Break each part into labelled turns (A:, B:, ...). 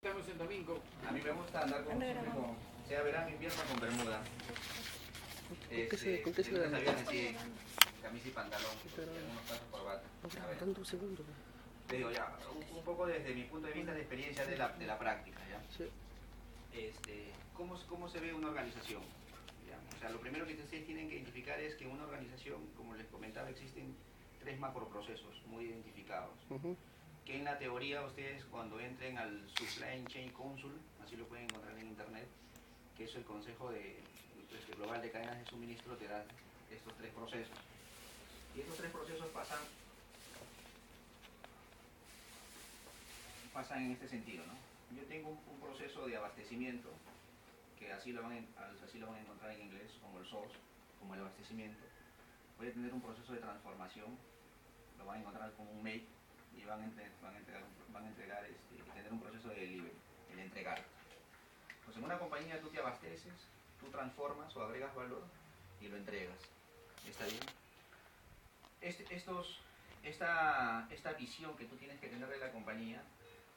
A: Estamos en domingo.
B: A mí me gusta andar como sea verano, invierno, con bermuda.
C: ¿Con qué se
B: de
C: da?
B: aviones así, camisa y pantalón, y en algunos casos corbata. A ver,
C: Tanto segundo.
B: te digo ya, un poco desde mi punto de vista de experiencia de la práctica, ¿ya?
C: Sí.
B: ¿Cómo se ve una organización? ¿Ya? O sea, lo primero que ustedes tienen que identificar es que en una organización, como les comentaba, existen 3 macroprocesos muy identificados. Que en la teoría ustedes cuando entren al Supply Chain Council, así lo pueden encontrar en internet, que es el Consejo Global de Cadenas de Suministro, te da estos 3 procesos. Y estos 3 procesos pasan en este sentido, ¿no? Yo tengo un proceso de abastecimiento, que así lo van a encontrar en inglés, como el SOS, como el abastecimiento. Voy a tener un proceso de transformación, lo van a encontrar como un make, y van a tener un proceso de delivery, el entregar. Pues en una compañía tú te abasteces, tú transformas o agregas valor y lo entregas. ¿Está bien? Esta visión que tú tienes que tener de la compañía,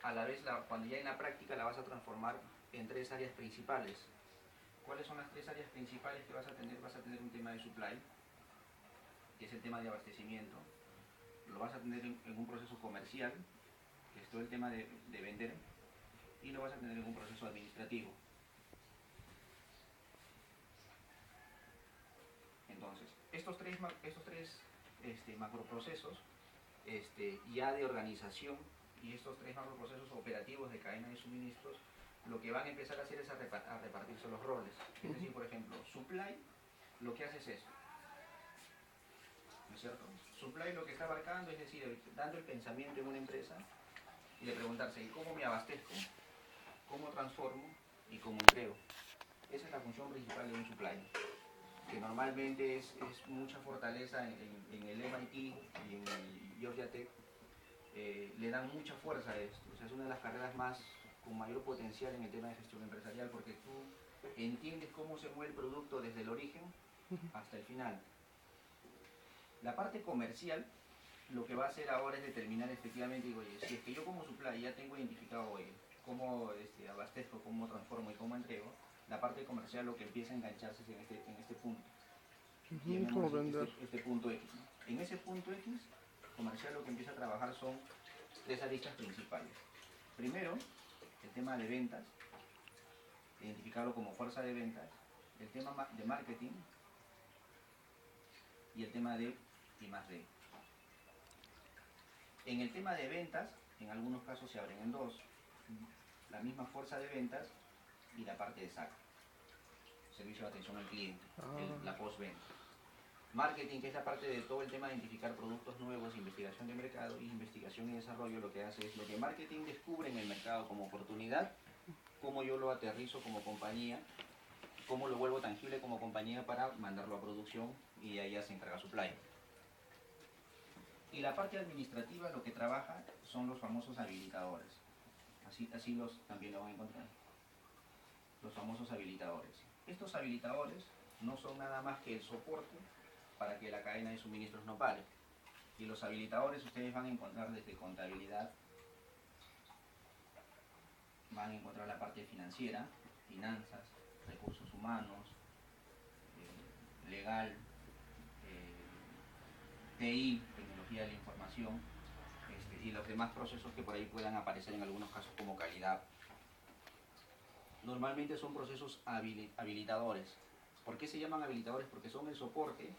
B: a la vez cuando ya en la práctica la vas a transformar en 3 áreas principales. ¿Cuáles son las 3 áreas principales que vas a tener? Vas a tener un tema de supply, que es el tema de abastecimiento. Lo vas a tener en un proceso comercial, que es todo el tema de vender, y lo vas a tener en un proceso administrativo. Entonces, estos tres macroprocesos ya de organización y estos 3 macroprocesos operativos de cadena de suministros, lo que van a empezar a hacer es a repartirse los roles. Es decir, por ejemplo, supply lo que hace es eso, ¿no es cierto? Supply lo que está abarcando es decir, dando el pensamiento en una empresa y de preguntarse, ¿y cómo me abastezco? ¿Cómo transformo? ¿Y cómo entrego? Esa es la función principal de un supply, que normalmente es mucha fortaleza en el MIT y en el Georgia Tech. Le dan mucha fuerza a esto. O sea, es una de las carreras con mayor potencial en el tema de gestión empresarial, porque tú entiendes cómo se mueve el producto desde el origen hasta el final. La parte comercial, lo que va a hacer ahora es determinar efectivamente, digo, oye, si es que yo como supply ya tengo identificado, oye, cómo abastezco, cómo transformo y cómo entrego, la parte comercial lo que empieza a engancharse es en este punto.
C: ¿Cómo vender?
B: Este punto X, ¿no? En ese punto X, comercial lo que empieza a trabajar son 3 aristas principales. Primero, el tema de ventas, identificarlo como fuerza de ventas, el tema de marketing y el tema de I+D. En el tema de ventas, en algunos casos se abren en 2, la misma fuerza de ventas y la parte de SAC, servicio de atención al cliente, la postventa. Marketing, que es la parte de todo el tema de identificar productos nuevos, investigación de mercado y investigación y desarrollo, lo que hace es lo que marketing descubre en el mercado como oportunidad, cómo yo lo aterrizo como compañía, cómo lo vuelvo tangible como compañía para mandarlo a producción y ahí ya se encarga supply. Y la parte administrativa lo que trabaja son los famosos habilitadores. Así también lo van a encontrar. Los famosos habilitadores. Estos habilitadores no son nada más que el soporte para que la cadena de suministros no pare. Y los habilitadores ustedes van a encontrar desde contabilidad, van a encontrar la parte financiera, finanzas, recursos humanos, legal, TI, tecnología de la información, y los demás procesos que por ahí puedan aparecer en algunos casos como calidad. Normalmente son procesos habilitadores. ¿Por qué se llaman habilitadores? Porque son el soporte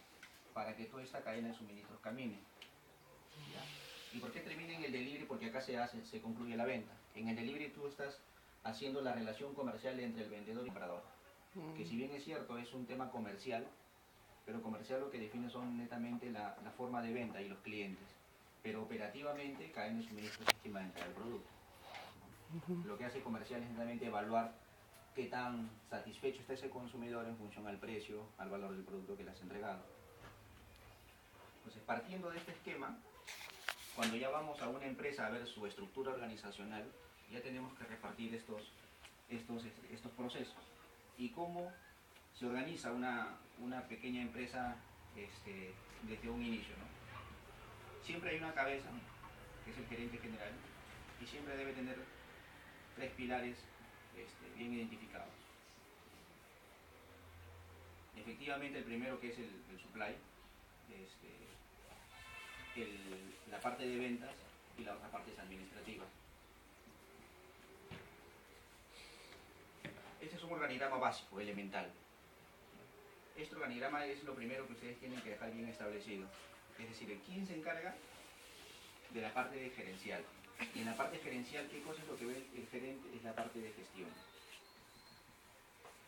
B: para que toda esta cadena de suministros camine. ¿Ya? ¿Y por qué termina en el delivery? Porque acá se concluye la venta. En el delivery tú estás haciendo la relación comercial entre el vendedor y el comprador. Que si bien es cierto, es un tema comercial, pero comercial lo que define son netamente la forma de venta y los clientes. Pero operativamente cadena de suministros es quien va a entregar el producto. Lo que hace comercial es netamente evaluar qué tan satisfecho está ese consumidor en función al precio, al valor del producto que le has entregado. Entonces, partiendo de este esquema, cuando ya vamos a una empresa a ver su estructura organizacional, ya tenemos que repartir estos procesos. Y cómo se organiza una pequeña empresa desde un inicio, ¿no? Siempre hay una cabeza, que es el gerente general, y siempre debe tener tres pilares bien identificados. Efectivamente, el primero, que es el supply, la parte de ventas, y la otra parte es administrativa. Este es un organigrama básico, elemental. Este organigrama es lo primero que ustedes tienen que dejar bien establecido. Es decir, ¿quién se encarga de la parte de gerencial? Y en la parte gerencial, ¿qué cosa es lo que ve el gerente? Es la parte de gestión.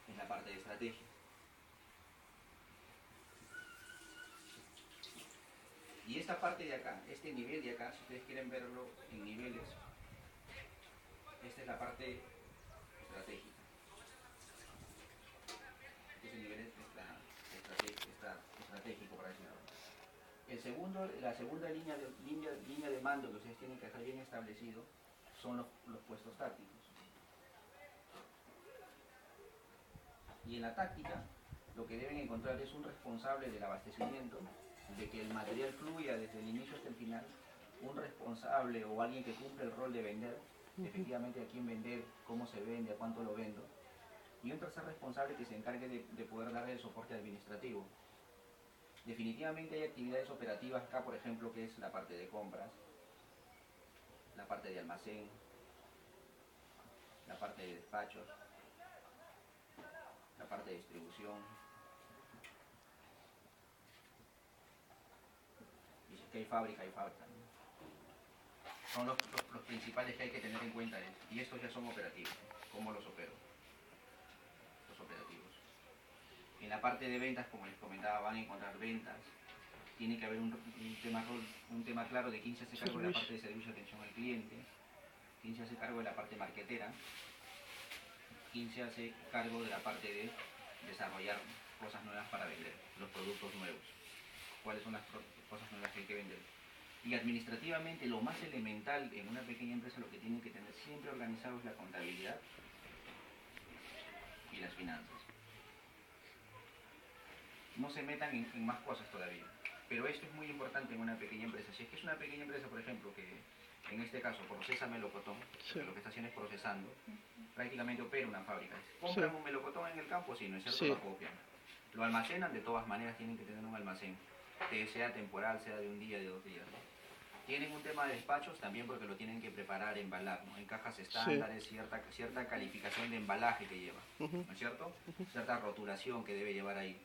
B: Es la parte de estrategia. Y esta parte de acá, este nivel de acá, si ustedes quieren verlo en niveles, esta es la parte estratégica. Este nivel es estratégico, por decirlo. La segunda línea de mando que ustedes tienen que dejar bien establecido son los puestos tácticos. Y en la táctica, lo que deben encontrar es un responsable del abastecimiento, de que el material fluya desde el inicio hasta el final, un responsable o alguien que cumple el rol de vender, efectivamente a quién vender, cómo se vende, a cuánto lo vendo, y un tercer responsable que se encargue de poder darle el soporte administrativo. Definitivamente hay actividades operativas acá, por ejemplo, que es la parte de compras, la parte de almacén, la parte de despachos, la parte de distribución. Y si es que hay fábrica, hay fábrica, ¿no? Son los principales que hay que tener en cuenta, y estos ya son operativos. ¿Cómo los opero? Los operativos. En la parte de ventas, como les comentaba, van a encontrar ventas. Tiene que haber un tema claro de quién se hace cargo de la parte de servicio de atención al cliente, quién se hace cargo de la parte marketera, quién se hace cargo de la parte de desarrollar cosas nuevas para vender, los productos nuevos, cuáles son las cosas nuevas que hay que vender. Y administrativamente, lo más elemental en una pequeña empresa, lo que tienen que tener siempre organizado es la contabilidad y las finanzas. No se metan en más cosas todavía, pero esto es muy importante en una pequeña empresa. Si es que es una pequeña empresa, por ejemplo, que en este caso procesa melocotón, sí, lo que está haciendo es procesando, prácticamente opera una fábrica. ¿Compran un melocotón en el campo? Sí, ¿no es cierto? Sí. Lo copian. Lo almacenan, de todas maneras tienen que tener un almacén, sea temporal, sea de un día, de 2 días, ¿no? Tienen un tema de despachos también, porque lo tienen que preparar, embalar, ¿no? En cajas estándares, sí, cierta calificación de embalaje que lleva, ¿no es cierto? Cierta rotulación que debe llevar ahí.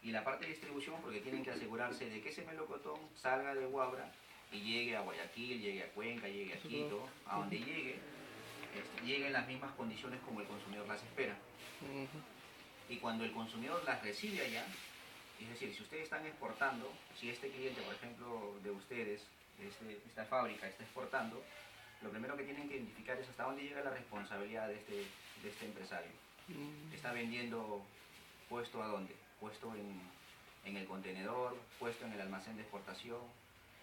B: Y la parte de distribución, porque tienen que asegurarse de que ese melocotón salga de Huabra y llegue a Guayaquil, llegue a Cuenca, llegue a Quito, a donde llegue en las mismas condiciones como el consumidor las espera. Y cuando el consumidor las recibe allá, es decir, si ustedes están exportando, si este cliente, por ejemplo, de ustedes, esta fábrica está exportando, lo primero que tienen que identificar es hasta dónde llega la responsabilidad de este empresario. ¿Está vendiendo puesto a dónde? Puesto en el contenedor, puesto en el almacén de exportación,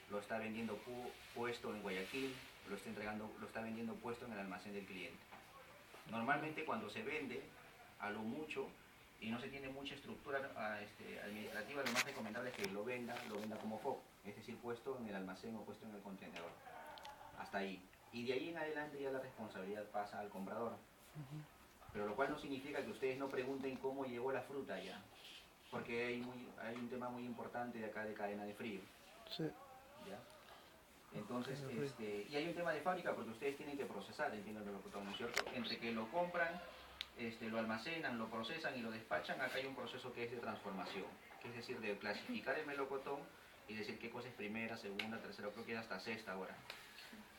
B: lo está vendiendo puesto en Guayaquil, lo está vendiendo puesto en el almacén del cliente. Normalmente cuando se vende a lo mucho y no se tiene mucha estructura administrativa, lo más recomendable es que lo venda como FOB, es decir, puesto en el almacén o puesto en el contenedor. Hasta ahí. Y de ahí en adelante ya la responsabilidad pasa al comprador. Pero lo cual no significa que ustedes no pregunten cómo llegó la fruta allá, porque hay un tema muy importante de acá de cadena de frío. Sí. ¿Ya? Entonces, y hay un tema de fábrica, porque ustedes tienen que procesar el melocotón, ¿no es cierto? Entre que lo compran, lo almacenan, lo procesan y lo despachan, acá hay un proceso que es de transformación, que es decir, de clasificar el melocotón y decir qué cosa es primera, segunda, tercera, creo que hasta sexta ahora.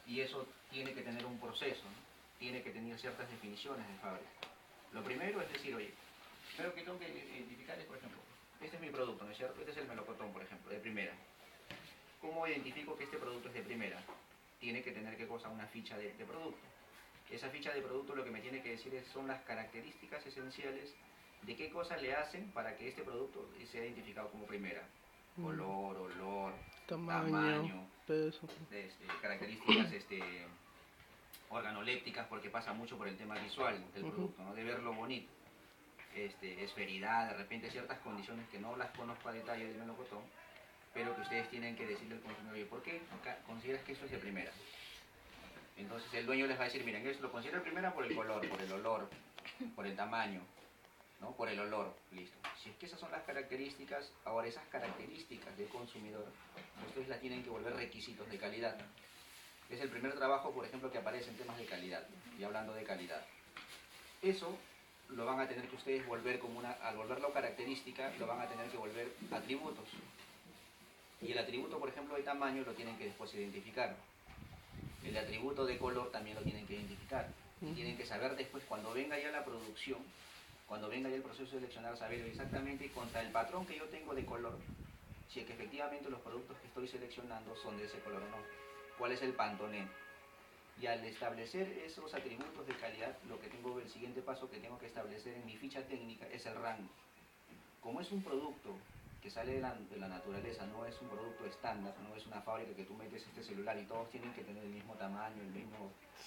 B: Y eso tiene que tener un proceso, ¿no? Tiene que tener ciertas definiciones de fábrica. Lo primero es decir, oye, pero que tengo que identificar es, por ejemplo, este es mi producto, ¿no es cierto? Este es el melocotón, por ejemplo, de primera. ¿Cómo identifico que este producto es de primera? Tiene que tener, ¿qué cosa? Una ficha de producto. Esa ficha de producto lo que me tiene que decir son las características esenciales de qué cosas le hacen para que este producto sea identificado como primera. Color, olor, tamaño, peso, características organolépticas, porque pasa mucho por el tema visual del producto, ¿no? De verlo bonito. Esferidad, de repente ciertas condiciones que no las conozco a detalle del melocotón, pero que ustedes tienen que decirle al consumidor, oye, ¿por qué consideras que esto es de primera? Entonces el dueño les va a decir, miren, esto lo considero primero por el color, por el olor, por el tamaño, ¿no? Por el olor, listo. Si es que esas son las características, ahora esas características del consumidor, ustedes las tienen que volver requisitos de calidad. Es el primer trabajo, por ejemplo, que aparece en temas de calidad, y hablando de calidad. Eso lo van a tener que ustedes volver como al volverlo característica, lo van a tener que volver atributos. Y el atributo, por ejemplo, de tamaño lo tienen que después identificar. El atributo de color también lo tienen que identificar. Y tienen que saber después, cuando venga ya la producción, cuando venga ya el proceso de seleccionar, saber exactamente contra el patrón que yo tengo de color, si es que efectivamente los productos que estoy seleccionando son de ese color o no. ¿Cuál es el Pantone? Y al establecer esos atributos de calidad, lo que tengo, el siguiente paso que tengo que establecer en mi ficha técnica es el rango. Como es un producto que sale de la naturaleza, no es un producto estándar, no es una fábrica que tú metes este celular y todos tienen que tener el mismo tamaño,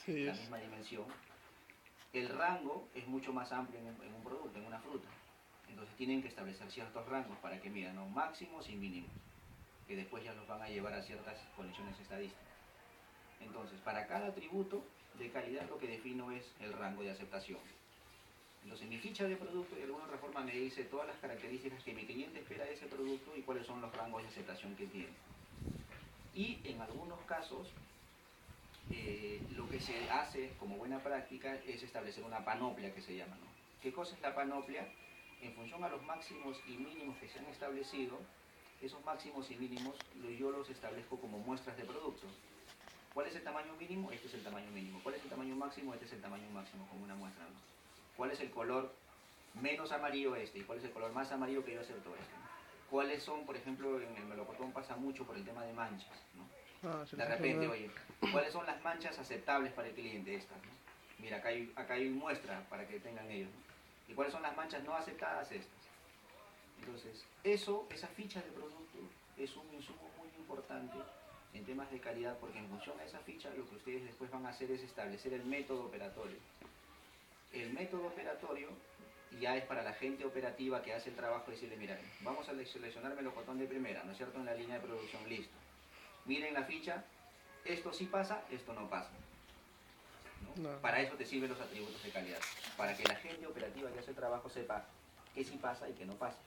B: la misma dimensión. El rango es mucho más amplio en un producto, en una fruta. Entonces tienen que establecer ciertos rangos para que midan, ¿no? Máximos y mínimos, que después ya los van a llevar a ciertas condiciones estadísticas. Entonces, para cada atributo de calidad lo que defino es el rango de aceptación. Entonces, mi ficha de producto de alguna otra forma me dice todas las características que mi cliente espera de ese producto y cuáles son los rangos de aceptación que tiene. Y en algunos casos, lo que se hace como buena práctica es establecer una panoplia que se llama, ¿no? ¿Qué cosa es la panoplia? En función a los máximos y mínimos que se han establecido, esos máximos y mínimos yo los establezco como muestras de producto. ¿Cuál es el tamaño mínimo? Este es el tamaño mínimo. ¿Cuál es el tamaño máximo? Este es el tamaño máximo, como una muestra, ¿no? ¿Cuál es el color menos amarillo este? ¿Y cuál es el color más amarillo que yo acepto este? ¿Cuáles son, por ejemplo, en el melocotón pasa mucho por el tema de manchas, ¿no? De repente, oye, ¿cuáles son las manchas aceptables para el cliente estas, ¿no? Mira, acá hay muestra para que tengan ellos, ¿no? ¿Y cuáles son las manchas no aceptadas estas? Entonces, esa ficha de producto es un insumo muy importante en temas de calidad, porque en función a esa ficha lo que ustedes después van a hacer es establecer el método operatorio. El método operatorio ya es para la gente operativa que hace el trabajo y decirle, mira, vamos a seleccionar melocotón de primera, ¿no es cierto?, en la línea de producción, listo. Miren la ficha, esto sí pasa, esto no pasa, ¿no? No. Para eso te sirven los atributos de calidad, para que la gente operativa que hace el trabajo sepa qué sí pasa y qué no pasa.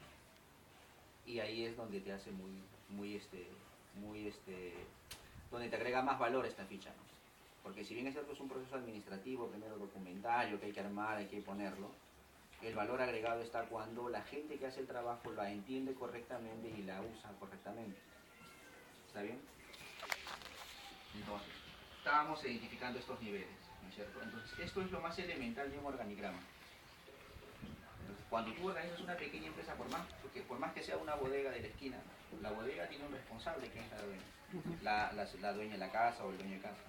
B: Y ahí es donde te hace donde te agrega más valor esta ficha, ¿no? Porque si bien es cierto es un proceso administrativo, primero documentario, que hay que armar, hay que ponerlo, el valor agregado está cuando la gente que hace el trabajo la entiende correctamente y la usa correctamente. ¿Está bien? Entonces, estábamos identificando estos niveles, ¿no es cierto? Entonces, esto es lo más elemental de un organigrama. Entonces, cuando tú organizas una pequeña empresa, por más que sea una bodega de la esquina, la bodega tiene un responsable que es la dueña. La dueña de la casa o el dueño de casa.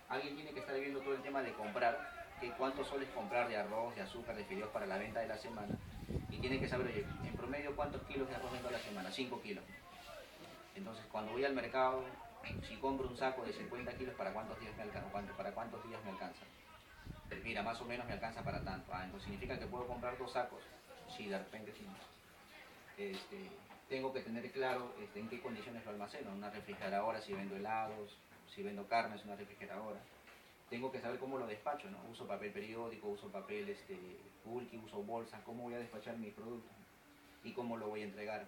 B: Alguien tiene que estar viendo todo el tema de comprar, que cuántos soles comprar de arroz, de azúcar, de fideos para la venta de la semana. Y tiene que saber, oye, en promedio cuántos kilos de arroz vendo a la semana, 5 kilos. Entonces, cuando voy al mercado, si compro un saco de 50 kilos, ¿para cuántos días me alcanza? Mira, más o menos me alcanza para tanto. Entonces significa que puedo comprar 2 sacos. Sí, de repente sí. Tengo que tener claro en qué condiciones lo almaceno. Una refrigeradora, si vendo helados, si vendo carnes, una refrigeradora. Tengo que saber cómo lo despacho, ¿no? Uso papel periódico, uso papel bulky, uso bolsas. ¿Cómo voy a despachar mi producto? Y cómo lo voy a entregar.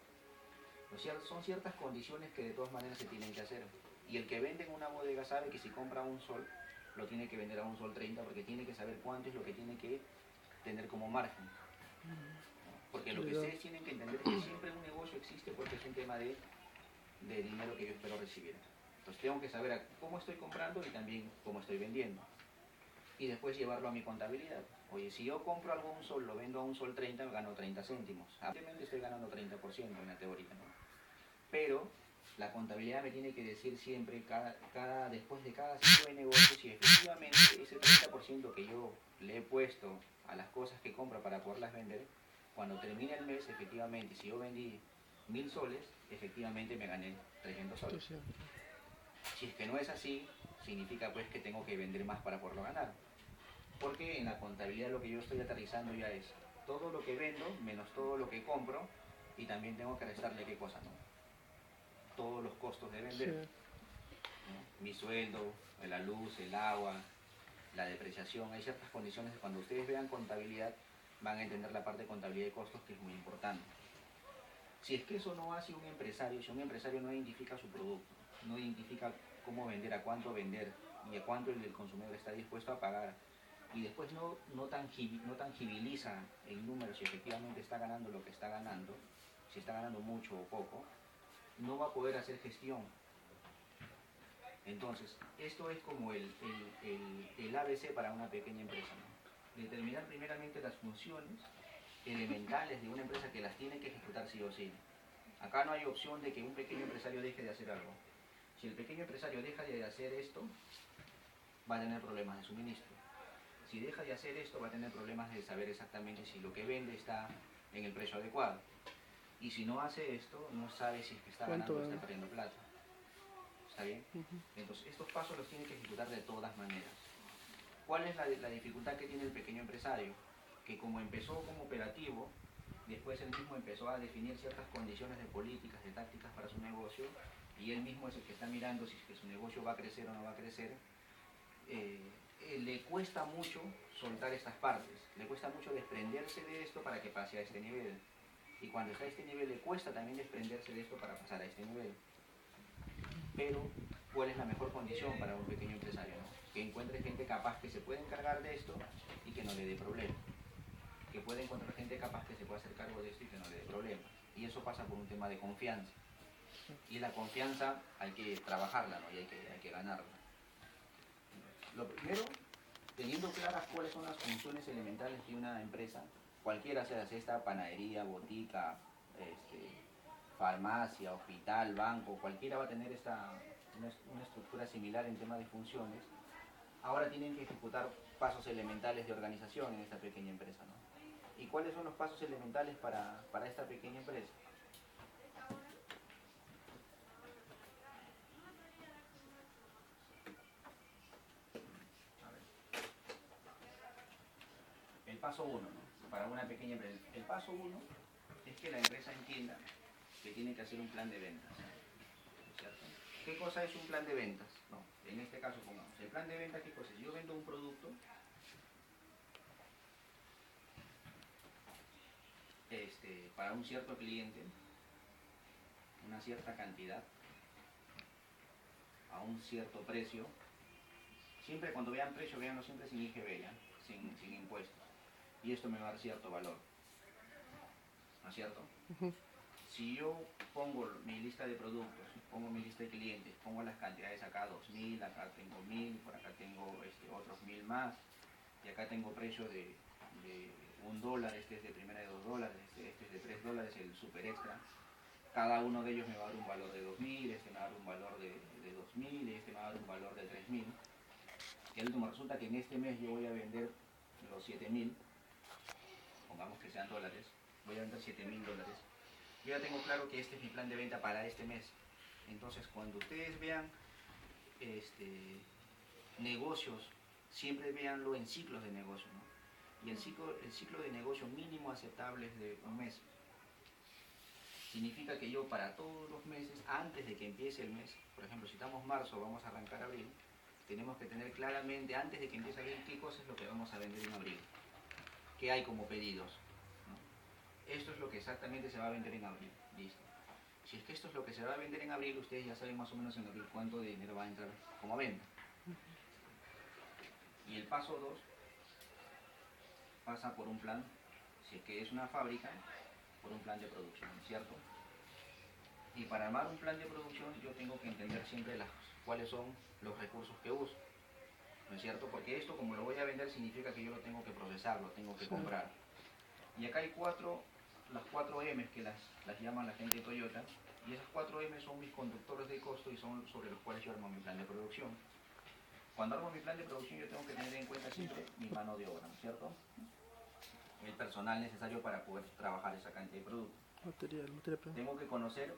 B: Son ciertas condiciones que de todas maneras se tienen que hacer. Y el que vende en una bodega sabe que si compra un sol, lo tiene que vender a un sol 30 porque tiene que saber cuánto es lo que tiene que tener como margen. Porque lo que ustedes tienen que entender es que siempre un negocio existe porque es un tema de dinero que yo espero recibir. Entonces tengo que saber cómo estoy comprando y también cómo estoy vendiendo. Y después llevarlo a mi contabilidad. Oye, si yo compro algo a un sol, lo vendo a un sol 30, gano 30 céntimos. Obviamente estoy ganando 30% en la teoría, ¿no? Pero la contabilidad me tiene que decir siempre, después de cada ciclo de negocio, si efectivamente ese 30% que yo le he puesto a las cosas que compro para poderlas vender, cuando termine el mes, efectivamente, si yo vendí 1000 soles, efectivamente me gané 300 soles. Si es que no es así, significa pues que tengo que vender más para poderlo ganar. Porque en la contabilidad lo que yo estoy aterrizando ya es todo lo que vendo menos todo lo que compro, y también tengo que restarle qué cosa, ¿no? Todos los costos de vender. Sí. ¿no? Mi sueldo, la luz, el agua, la depreciación. Hay ciertas condiciones que cuando ustedes vean contabilidad van a entender la parte de contabilidad de costos, que es muy importante. Si es que eso no hace un empresario, si un empresario no identifica su producto, no identifica cómo vender, a cuánto vender y a cuánto el consumidor está dispuesto a pagar, y después no tangibiliza en números si efectivamente está ganando lo que está ganando, si está ganando mucho o poco, no va a poder hacer gestión. Entonces, esto es como el ABC para una pequeña empresa, ¿no? Determinar primeramente las funciones elementales de una empresa que las tiene que ejecutar sí o sí. Acá no hay opción de que un pequeño empresario deje de hacer algo. Si el pequeño empresario deja de hacer esto, va a tener problemas de suministro. Si deja de hacer esto, va a tener problemas de saber exactamente si lo que vende está en el precio adecuado. Y si no hace esto, no sabe si es que está ganando o está perdiendo plata. ¿Está bien? Entonces, estos pasos los tiene que ejecutar de todas maneras. ¿Cuál es la dificultad que tiene el pequeño empresario? Que como empezó como operativo, después él mismo empezó a definir ciertas condiciones de políticas, de tácticas para su negocio, y él mismo es el que está mirando si es que su negocio va a crecer o no va a crecer. Le cuesta mucho soltar estas partes, le cuesta mucho desprenderse de esto para que pase a este nivel. Y cuando está a este nivel le cuesta también desprenderse de esto para pasar a este nivel. Pero, ¿cuál es la mejor condición para un pequeño empresario, ¿no? Que encuentre gente capaz que se pueda encargar de esto y que no le dé problema. Que pueda encontrar gente capaz que se pueda hacer cargo de esto y que no le dé problema. Y eso pasa por un tema de confianza. Y la confianza hay que trabajarla, ¿no? Y hay que ganarla. Lo primero, teniendo claras cuáles son las funciones elementales de una empresa, cualquiera sea esta, panadería, botica, farmacia, hospital, banco, cualquiera va a tener una estructura similar en tema de funciones. Ahora tienen que ejecutar pasos elementales de organización en esta pequeña empresa, ¿no? ¿Y cuáles son los pasos elementales para esta pequeña empresa? A ver. El paso 1, ¿no? Para una pequeña empresa. El paso 1 es que la empresa entienda que tiene que hacer un plan de ventas, ¿cierto? ¿Qué cosa es un plan de ventas? No, en este caso pongamos, el plan de ventas, ¿qué cosa es? Yo vendo un producto para un cierto cliente, una cierta cantidad, a un cierto precio. Siempre cuando vean precio, veanlo siempre sin IGB, ¿ya? Sin impuestos. Y esto me va a dar cierto valor, ¿no es cierto? Si yo pongo mi lista de productos, pongo mi lista de clientes, pongo las cantidades acá, 2.000, acá tengo 1.000, por acá tengo otros 1.000 más, y acá tengo precio de $1, este es de primera de $2, este es de $3, el super extra. Cada uno de ellos me va a dar un valor de 2.000, este me va a dar un valor de 2.000, este me va a dar un valor de 3.000. Y al último resulta que en este mes yo voy a vender los 7.000, pongamos que sean dólares, voy a vender $7.000. Yo ya tengo claro que este es mi plan de venta para este mes. Entonces, cuando ustedes vean negocios, siempre véanlo en ciclos de negocio, ¿no? Y el ciclo de negocio mínimo aceptable es de un mes. Significa que yo para todos los meses, antes de que empiece el mes, por ejemplo, si estamos marzo, vamos a arrancar abril, tenemos que tener claramente, antes de que empiece abril, qué cosa es lo que vamos a vender en abril. ¿Qué hay como pedidos? Esto es lo que exactamente se va a vender en abril. Listo. Si es que esto es lo que se va a vender en abril, ustedes ya saben más o menos en abril cuánto de dinero va a entrar como venta. Y el paso 2 pasa por un plan, si es que es una fábrica, por un plan de producción, ¿cierto? Y para armar un plan de producción yo tengo que entender siempre cuáles son los recursos que uso, ¿no es cierto? Porque esto, como lo voy a vender, significa que yo lo tengo que procesar, lo tengo que comprar. Y acá hay las 4 M's que las llaman la gente de Toyota, y esas 4 M son mis conductores de costo y son sobre los cuales yo armo mi plan de producción. Cuando armo mi plan de producción yo tengo que tener en cuenta siempre mi mano de obra, ¿no es cierto? El personal necesario para poder trabajar esa cantidad de productos.
C: Material.
B: Tengo que conocer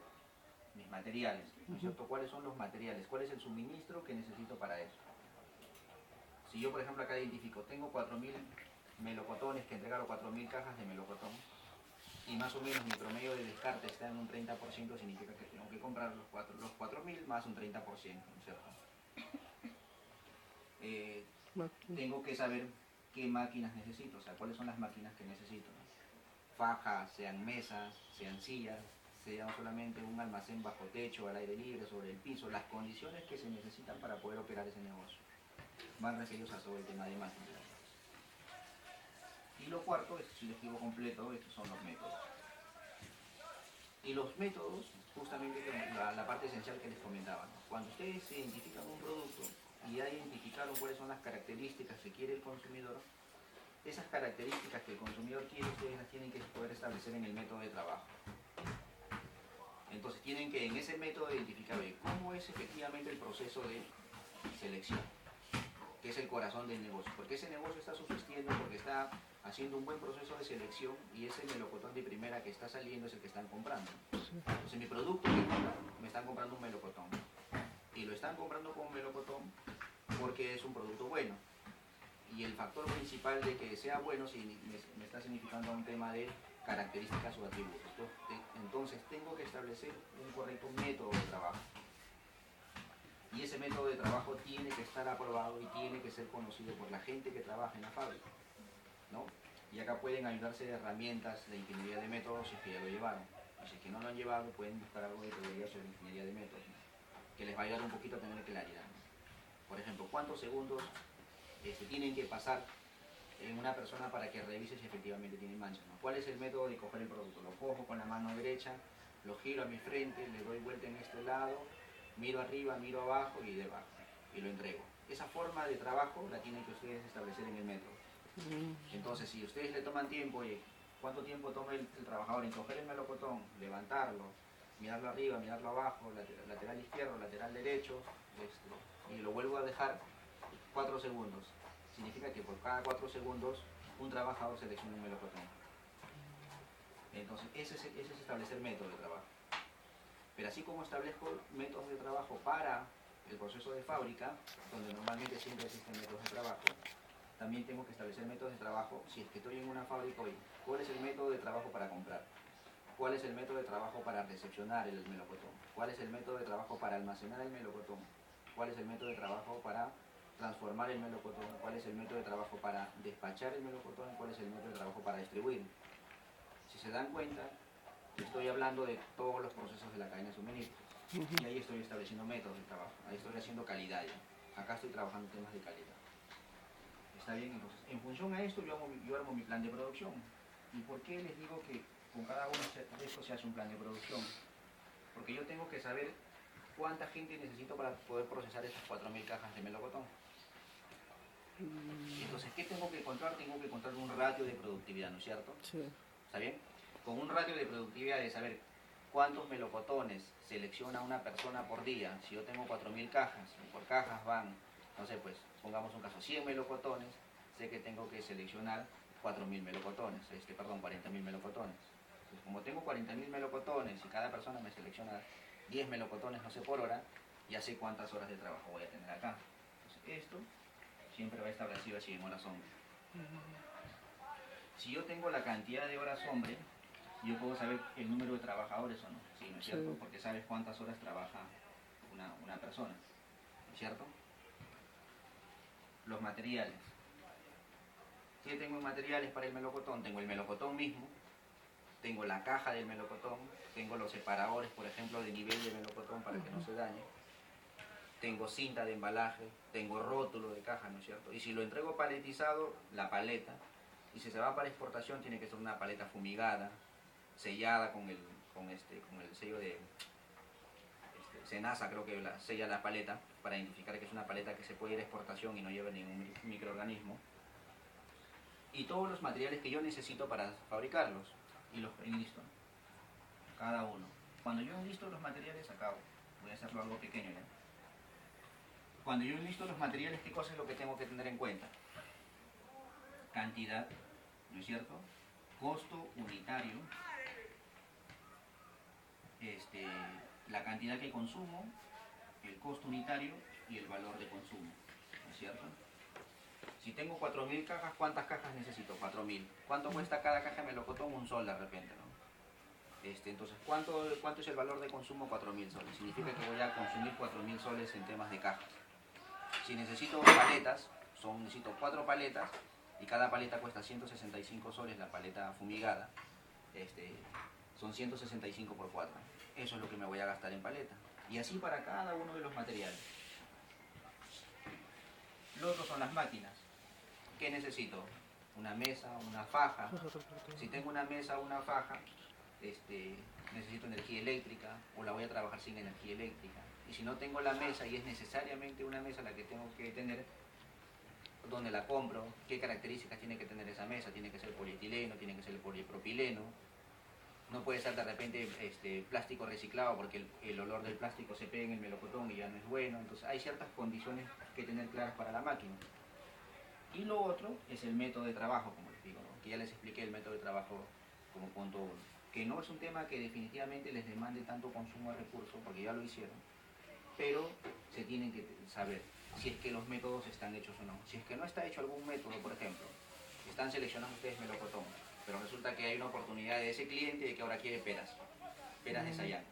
B: mis materiales, ¿no es cierto? ¿Cuáles son los materiales? ¿Cuál es el suministro que necesito para eso? Si yo, por ejemplo, acá identifico, tengo 4.000 melocotones que entregar o 4.000 cajas de melocotón, y más o menos mi promedio de descarte está en un 30%, significa que tengo que comprar los 4.000 más un 30%, ¿no es cierto? Tengo que saber qué máquinas necesito, o sea, cuáles son las máquinas que necesito, ¿no? Fajas, sean mesas, sean sillas, sea solamente un almacén bajo techo, al aire libre, sobre el piso, las condiciones que se necesitan para poder operar ese negocio. Van referidos a todo el tema de máquinas. Y lo cuarto, si lo escribo completo, estos son los métodos. Y los métodos, justamente la parte esencial que les comentaba, ¿no? Cuando ustedes identifican un producto y ya identificaron cuáles son las características que quiere el consumidor, esas características que el consumidor quiere, ustedes las tienen que poder establecer en el método de trabajo. Entonces tienen que en ese método identificar cómo es efectivamente el proceso de selección, que es el corazón del negocio, porque ese negocio está subsistiendo porque está haciendo un buen proceso de selección y ese melocotón de primera que está saliendo es el que están comprando. Entonces mi producto que compran, me están comprando un melocotón y lo están comprando como melocotón porque es un producto bueno, y el factor principal de que sea bueno me está significando un tema de características o atributos. Entonces tengo que establecer un correcto método de trabajo. Y ese método de trabajo tiene que estar aprobado y tiene que ser conocido por la gente que trabaja en la fábrica, ¿no? Y acá pueden ayudarse de herramientas de ingeniería de métodos si es que ya lo llevaron. Y si es que no lo han llevado, pueden buscar algo de teoría sobre ingeniería de métodos, ¿no? Que les va a ayudar un poquito a tener claridad, ¿no? Por ejemplo, ¿cuántos segundos tienen que pasar en una persona para que revise si efectivamente tiene manchas, ¿no? ¿Cuál es el método de coger el producto? Lo cojo con la mano derecha, lo giro a mi frente, le doy vuelta en este lado, miro arriba, miro abajo y debajo, y lo entrego. Esa forma de trabajo la tienen que ustedes establecer en el método. Entonces, si ustedes le toman tiempo, ¿cuánto tiempo toma el trabajador en coger el melocotón, levantarlo, mirarlo arriba, mirarlo abajo, lateral izquierdo, lateral derecho, y lo vuelvo a dejar 4 segundos? Significa que por cada 4 segundos un trabajador selecciona un melocotón. Entonces, ese es establecer método de trabajo. Pero así como establezco métodos de trabajo para el proceso de fábrica, donde normalmente siempre existen métodos de trabajo, también tengo que establecer métodos de trabajo si es que estoy en una fábrica hoy. ¿Cuál es el método de trabajo para comprar? ¿Cuál es el método de trabajo para recepcionar el melocotón? ¿Cuál es el método de trabajo para almacenar el melocotón? ¿Cuál es el método de trabajo para transformar el melocotón? ¿Cuál es el método de trabajo para despachar el melocotón? ¿Cuál es el método de trabajo para distribuir? Si se dan cuenta, estoy hablando de todos los procesos de la cadena de suministros. Y ahí estoy estableciendo métodos de trabajo. Ahí estoy haciendo calidad ya. Acá estoy trabajando en temas de calidad. ¿Está bien? Entonces, en función a esto, yo armo mi plan de producción. ¿Y por qué les digo que con cada uno de estos se hace un plan de producción? Porque yo tengo que saber cuánta gente necesito para poder procesar estas 4.000 cajas de melocotón. Entonces, ¿qué tengo que encontrar? Tengo que encontrar un ratio de productividad, ¿no es cierto?
C: Sí.
B: ¿Está bien? Con un ratio de productividad de saber cuántos melocotones selecciona una persona por día. Si yo tengo 4.000 cajas, y por cajas van, no sé, pues, pongamos un caso, 100 melocotones, sé que tengo que seleccionar 4.000 melocotones, 40.000 melocotones. Entonces, como tengo 40.000 melocotones y cada persona me selecciona 10 melocotones, no sé, por hora, ya sé cuántas horas de trabajo voy a tener acá. Entonces, esto siempre va establecido así en horas hombre. Si yo tengo la cantidad de horas hombre, yo puedo saber el número de trabajadores o no, ¿sí? ¿No es cierto?
C: Sí.
B: Porque sabes cuántas horas trabaja una persona, ¿no es cierto? Los materiales. Si yo tengo materiales para el melocotón, tengo el melocotón mismo, tengo la caja del melocotón, tengo los separadores, por ejemplo, de nivel de melocotón para que no se dañe, tengo cinta de embalaje, tengo rótulo de caja, ¿no es cierto? Y si lo entrego paletizado, la paleta, y si se va para exportación tiene que ser una paleta fumigada, sellada con el sello de Senasa, creo que sella la paleta para identificar que es una paleta que se puede ir a exportación y no lleva ningún microorganismo. Y todos los materiales que yo necesito para fabricarlos y los enlisto, cada uno. Cuando yo enlisto los materiales, acabo, voy a hacerlo algo pequeño ya. Cuando yo enlisto los materiales, ¿qué cosa es lo que tengo que tener en cuenta? Cantidad, ¿no es cierto? Costo unitario, la cantidad que consumo, el costo unitario y el valor de consumo, ¿no es cierto? Si tengo 4.000 cajas, ¿cuántas cajas necesito? 4.000. ¿Cuánto cuesta cada caja de melocotón? $1 de repente, ¿no? Entonces, ¿cuánto es el valor de consumo? 4.000 soles. Significa que voy a consumir 4.000 soles en temas de cajas. Si necesito paletas, necesito 4 paletas y cada paleta cuesta 165 soles, la paleta fumigada. Son 165 por 4. Eso es lo que me voy a gastar en paleta. Y así para cada uno de los materiales. Lo otro son las máquinas. ¿Qué necesito? Una mesa, una faja. Si tengo una mesa o una faja, necesito energía eléctrica o la voy a trabajar sin energía eléctrica. Y si no tengo la mesa y es necesariamente una mesa la que tengo que tener, ¿dónde la compro? ¿Qué características tiene que tener esa mesa? ¿Tiene que ser polietileno? ¿Tiene que ser polipropileno? No puede ser de repente plástico reciclado porque el olor del plástico se pega en el melocotón y ya no es bueno. Entonces hay ciertas condiciones que tener claras para la máquina. Y lo otro es el método de trabajo, como les digo, ¿no? Que ya les expliqué el método de trabajo como punto 1. Que no es un tema que definitivamente les demande tanto consumo de recursos, porque ya lo hicieron, pero se tienen que saber si es que los métodos están hechos o no. Si es que no está hecho algún método, por ejemplo, están seleccionando ustedes melocotón, pero resulta que hay una oportunidad de ese cliente de que ahora quiere peras de Sayán.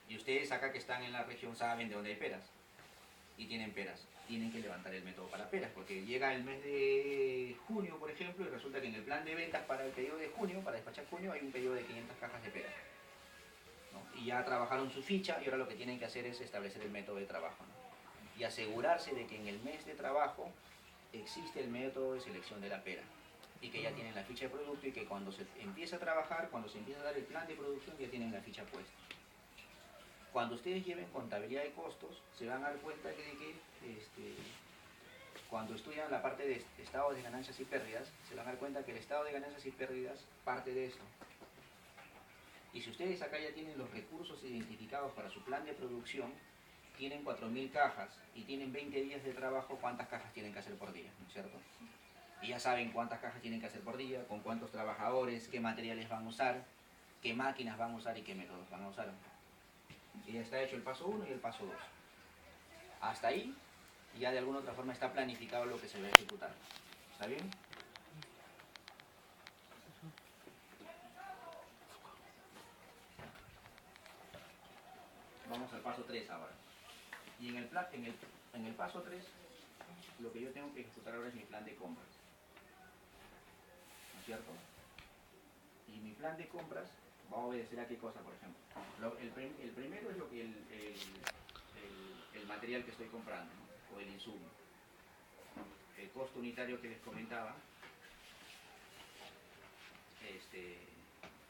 B: Y ustedes acá que están en la región saben de dónde hay peras, y tienen peras. Tienen que levantar el método para peras, porque llega el mes de junio, por ejemplo, y resulta que en el plan de ventas para el pedido de junio, para despachar junio, hay un pedido de 500 cajas de peras, ¿no? Y ya trabajaron su ficha y ahora lo que tienen que hacer es establecer el método de trabajo, ¿no? Y asegurarse de que en el mes de trabajo existe el método de selección de la pera y que ya tienen la ficha de producto y que cuando se empieza a trabajar, cuando se empieza a dar el plan de producción, ya tienen la ficha puesta. Cuando ustedes lleven contabilidad de costos, se van a dar cuenta de que cuando estudian la parte de estado de ganancias y pérdidas, se van a dar cuenta que el estado de ganancias y pérdidas parte de esto. Y si ustedes acá ya tienen los recursos identificados para su plan de producción, tienen 4.000 cajas y tienen 20 días de trabajo, ¿cuántas cajas tienen que hacer por día? ¿No es cierto? Y ya saben cuántas cajas tienen que hacer por día, con cuántos trabajadores, qué materiales van a usar, qué máquinas van a usar y qué métodos van a usar. Y ya está hecho el paso 1 y el paso 2. Hasta ahí, ya de alguna otra forma está planificado lo que se va a ejecutar. ¿Está bien? Vamos al paso 3 ahora. Y en el paso 3, lo que yo tengo que ejecutar ahora es mi plan de compras. ¿No es cierto? Y mi plan de compras va a obedecer a qué cosa, por ejemplo. El primero es lo que el material que estoy comprando, ¿no? O el insumo. El costo unitario que les comentaba,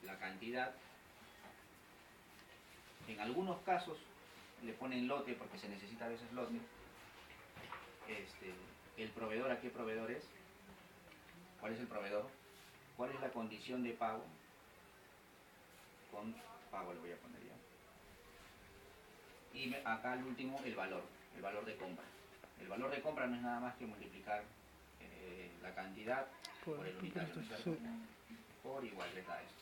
B: la cantidad. En algunos casos le ponen lote porque se necesita a veces lote. El proveedor, ¿a qué proveedor es? ¿Cuál es el proveedor? ¿Cuál es la condición de pago? Con pago le voy a poner ya. Y acá al último el valor de compra. El valor de compra no es nada más que multiplicar la cantidad por el unitario, ¿no? Por igual les da esto.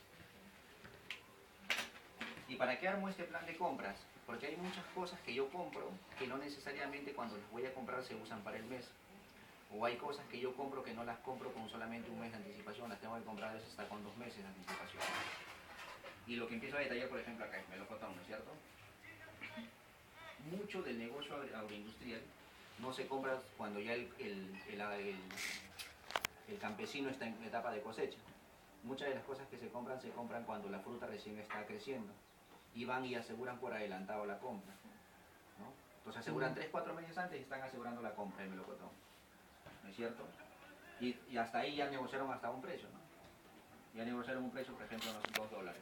B: ¿Y para qué armo este plan de compras? Porque hay muchas cosas que yo compro que no necesariamente cuando las voy a comprar se usan para el mes. O hay cosas que yo compro que no las compro con solamente un mes de anticipación, las tengo que comprar a veces hasta con 2 meses de anticipación. Y lo que empiezo a detallar, por ejemplo, acá es melocotón, ¿no es cierto? Mucho del negocio agroindustrial no se compra cuando ya el campesino está en etapa de cosecha. Muchas de las cosas que se compran cuando la fruta recién está creciendo. Y van y aseguran por adelantado la compra, ¿no? Entonces aseguran 3-4 meses antes y están asegurando la compra del melocotón, ¿no es cierto? Y hasta ahí ya negociaron hasta un precio, ¿no? Ya negociaron un precio, por ejemplo, unos $2.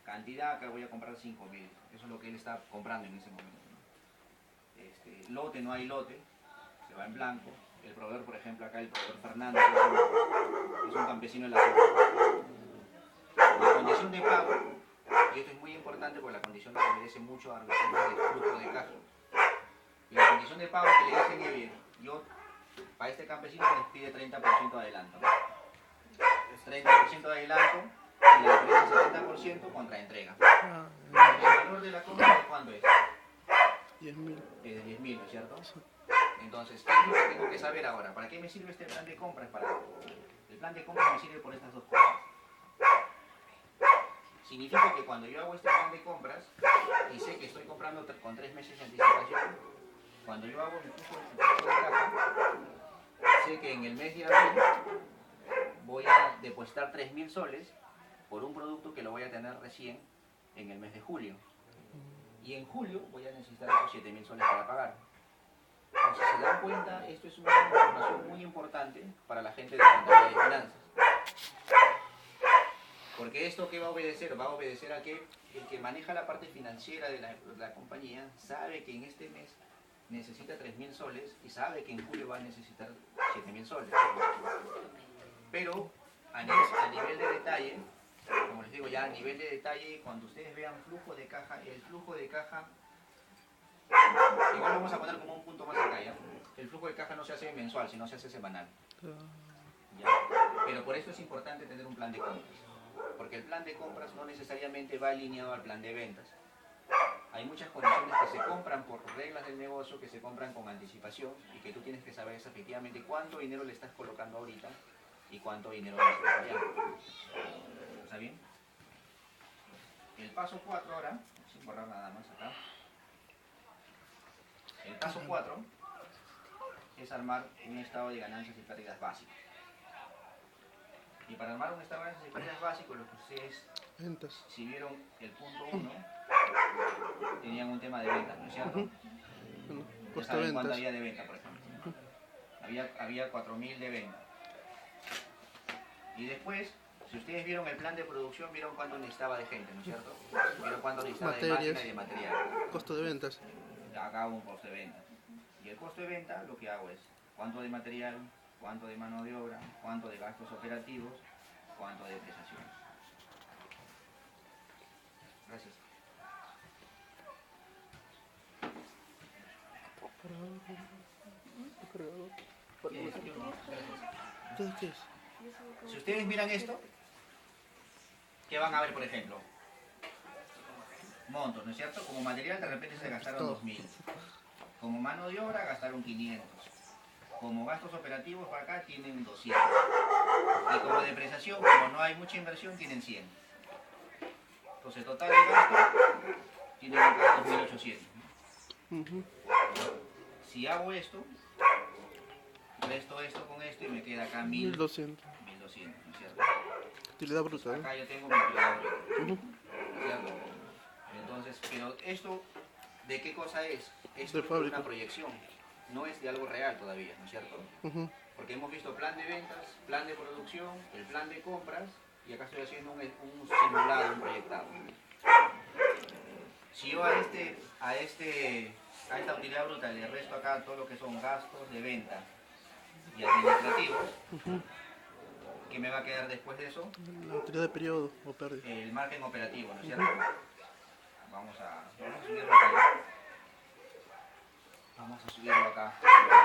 B: Cantidad, acá voy a comprar 5.000, eso es lo que él está comprando en ese momento, ¿no? Lote, no hay lote, se va en blanco. El proveedor, por ejemplo, acá el proveedor Fernando, es un campesino en la zona. La condición de pago, y esto es muy importante porque la condición de pago obedece mucho a los temas de flujo de caja. Y la condición de pago que le dicen es bien, yo a este campesino les pide 30% de adelanto, ¿no? Es 30% de adelanto y la diferencia es 70% contra entrega. El valor de la compra, ¿de cuándo es?
C: 10.000.
B: Es de 10.000, ¿no es cierto? Entonces, ¿qué es lo que tengo que saber ahora? ¿Para qué me sirve este plan de compras? El plan de compras me sirve por estas dos cosas. Significa que cuando yo hago este plan de compras y sé que estoy comprando con 3 meses de anticipación, cuando yo hago mi flujo de caja, sé que en el mes de abril voy a depositar 3.000 soles por un producto que lo voy a tener recién en el mes de julio. Y en julio voy a necesitar esos 7.000 soles para pagar. Entonces, si se dan cuenta, esto es una información muy importante para la gente de contabilidad de finanzas. Porque esto ¿qué va a obedecer? Va a obedecer a que el que maneja la parte financiera de la compañía sabe que en este mes necesita 3.000 soles y sabe que en julio va a necesitar 7.000 soles. Pero a nivel de detalle, como les digo ya, a nivel de detalle, cuando ustedes vean flujo de caja, el flujo de caja, igual lo vamos a poner como un punto más acá, ¿ya? El flujo de caja no se hace mensual, sino se hace semanal. ¿Ya? Pero por eso es importante tener un plan de compras. Porque el plan de compras no necesariamente va alineado al plan de ventas. Hay muchas condiciones que se compran por reglas del negocio, que se compran con anticipación y que tú tienes que saber efectivamente cuánto dinero le estás colocando ahorita y cuánto dinero le estás fallando. ¿Está bien? El paso 4 ahora, sin borrar nada más acá. El paso 4 es armar un estado de ganancias y pérdidas básico. Y para armar un estado de ganancias y pérdidas básico, lo que ustedes,
C: Ventas.
B: si vieron el punto 1, tenían un tema de ventas, ¿no es cierto?
C: Bueno,
B: Ya
C: costo de
B: saben cuánto
C: ventas.
B: había de venta, por ejemplo. Había 4.000 de venta. Y después, si ustedes vieron el plan de producción, vieron cuánto necesitaba de gente, ¿no es cierto? Vieron cuánto necesitaba de máquina y de material.
C: Costo de ventas.
B: Acá hago un costo de venta. Y el costo de venta lo que hago es cuánto de material, cuánto de mano de obra, cuánto de gastos operativos, cuánto de prestaciones. Gracias.
C: ¿Entonces qué es?
B: Si ustedes miran esto, ¿qué van a ver, por ejemplo? Montos, ¿no es cierto? Como material de repente se gastaron 2.000. Como mano de obra gastaron 500. Como gastos operativos para acá tienen 200. Y como depreciación, como no hay mucha inversión, tienen 100. Entonces total de gasto tienen acá 2.800. Si hago esto, resto esto con esto y me queda acá
C: 1200.
B: 1.200, ¿no es cierto?
C: Utilidad bruta, ¿no?
B: Acá yo tengo mi utilidad bruta, ¿no es cierto? Entonces, pero esto, ¿de qué cosa es? Esto
C: De
B: es
C: fábrica.
B: una proyección, no es de algo real todavía, ¿no es cierto? Porque hemos visto plan de ventas, plan de producción, el plan de compras, y acá estoy haciendo un simulado, un proyectado. Si yo a esta utilidad bruta le resto acá todo lo que son gastos de venta y administrativos, ¿qué me va a quedar después de eso?
C: La utilidad de periodo o pérdida.
B: El margen operativo, ¿no es cierto? Vamos a subirlo acá. Vamos a subirlo acá.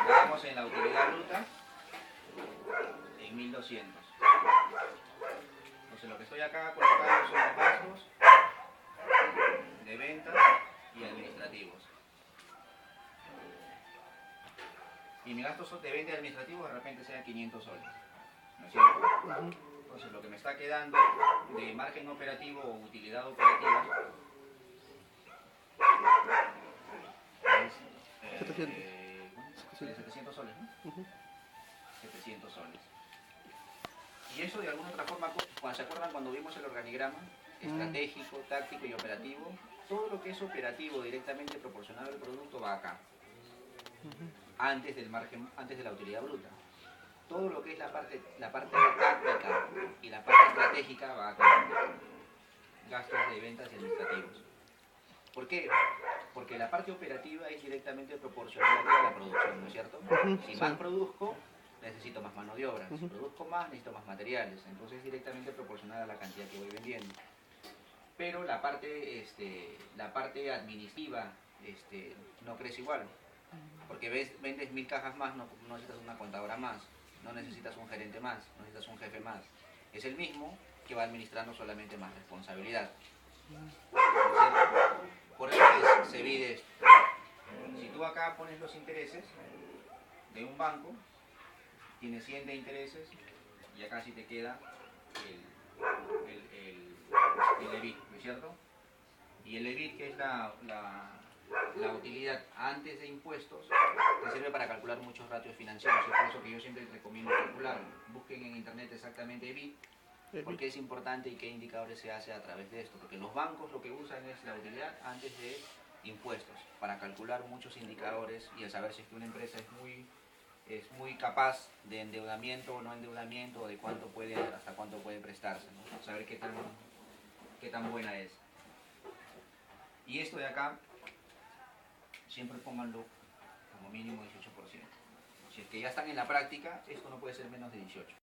B: Quedamos en la utilidad bruta en 1.200. Entonces lo que estoy acá colocando son los gastos de ventas y administrativos. Y mis gastos de venta y administrativos de repente sean 500 soles. ¿No es cierto? Entonces lo que me está quedando de margen operativo o utilidad operativa es 700 soles, ¿no? 700 soles. Y eso de alguna otra forma, ¿se acuerdan cuando vimos el organigrama? Estratégico, táctico y operativo. Todo lo que es operativo directamente proporcionado al producto va acá. Antes del margen, antes de la utilidad bruta. Todo lo que es la parte táctica y la parte estratégica va acá. Gastos de ventas y administrativos. ¿Por qué? Porque la parte operativa es directamente proporcional a la producción, ¿no es cierto? Si más produzco, necesito más mano de obra. Si produzco más, necesito más materiales. Entonces es directamente proporcional a la cantidad que voy vendiendo. Pero la parte administrativa no crece igual. Porque vendes 1.000 cajas más, no necesitas una contadora más, no necesitas un gerente más, no necesitas un jefe más. Es el mismo que va administrando solamente más responsabilidad. Por eso se divide esto. Si tú acá pones los intereses de un banco, tienes 100 de intereses y acá sí te queda el EBIT, ¿no es cierto? Y el EBIT, que es la utilidad antes de impuestos, te sirve para calcular muchos ratios financieros. Es por eso que yo siempre recomiendo calcular. Busquen en internet exactamente EBIT, porque es importante y qué indicadores se hace a través de esto. Porque los bancos lo que usan es la utilidad antes de impuestos, para calcular muchos indicadores y el saber si es que una empresa es muy capaz de endeudamiento o no endeudamiento, o de cuánto puede, hasta cuánto puede prestarse, ¿no? Saber qué tan buena es. Y esto de acá, siempre pónganlo como mínimo 18%. Si es que ya están en la práctica, esto no puede ser menos de 18.